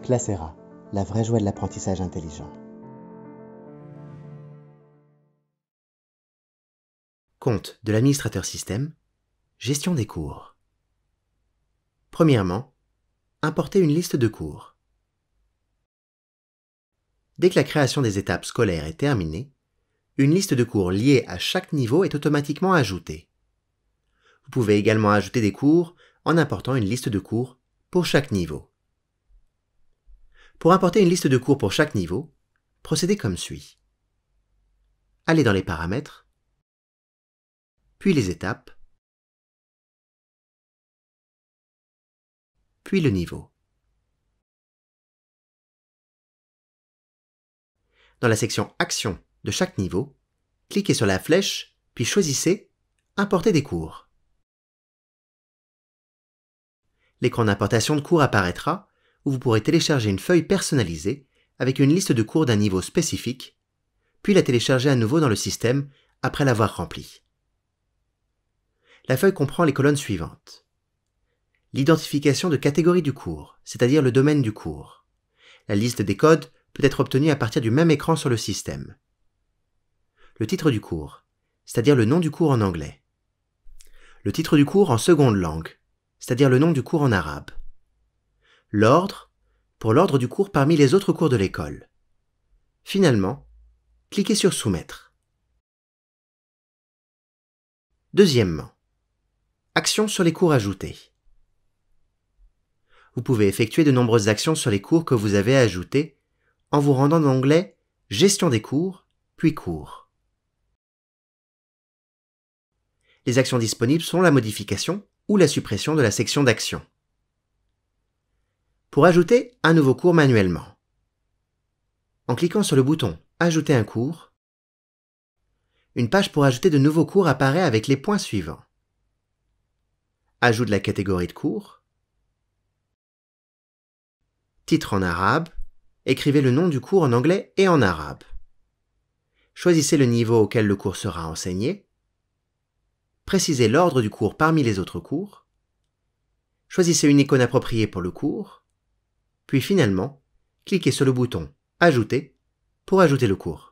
Classera, la vraie joie de l'apprentissage intelligent. Compte de l'administrateur système, gestion des cours. Premièrement, importer une liste de cours. Dès que la création des étapes scolaires est terminée, une liste de cours liée à chaque niveau est automatiquement ajoutée. Vous pouvez également ajouter des cours en important une liste de cours pour chaque niveau. Pour importer une liste de cours pour chaque niveau, procédez comme suit. Allez dans les paramètres, puis les étapes, puis le niveau. Dans la section Actions de chaque niveau, cliquez sur la flèche, puis choisissez Importer des cours. L'écran d'importation de cours apparaîtra, où vous pourrez télécharger une feuille personnalisée avec une liste de cours d'un niveau spécifique, puis la télécharger à nouveau dans le système après l'avoir remplie. La feuille comprend les colonnes suivantes. L'identification de catégorie du cours, c'est-à-dire le domaine du cours. La liste des codes peut être obtenue à partir du même écran sur le système. Le titre du cours, c'est-à-dire le nom du cours en anglais. Le titre du cours en seconde langue, c'est-à-dire le nom du cours en arabe. L'ordre, pour l'ordre du cours parmi les autres cours de l'école. Finalement, cliquez sur Soumettre. Deuxièmement, actions sur les cours ajoutés. Vous pouvez effectuer de nombreuses actions sur les cours que vous avez ajoutés en vous rendant dans l'onglet Gestion des cours, puis Cours. Les actions disponibles sont la modification ou la suppression de la section d'actions. Pour ajouter un nouveau cours manuellement, en cliquant sur le bouton Ajouter un cours, une page pour ajouter de nouveaux cours apparaît avec les points suivants. Ajout de la catégorie de cours, titre en arabe, écrivez le nom du cours en anglais et en arabe. Choisissez le niveau auquel le cours sera enseigné, précisez l'ordre du cours parmi les autres cours, choisissez une icône appropriée pour le cours, puis finalement, cliquez sur le bouton Ajouter pour ajouter le cours.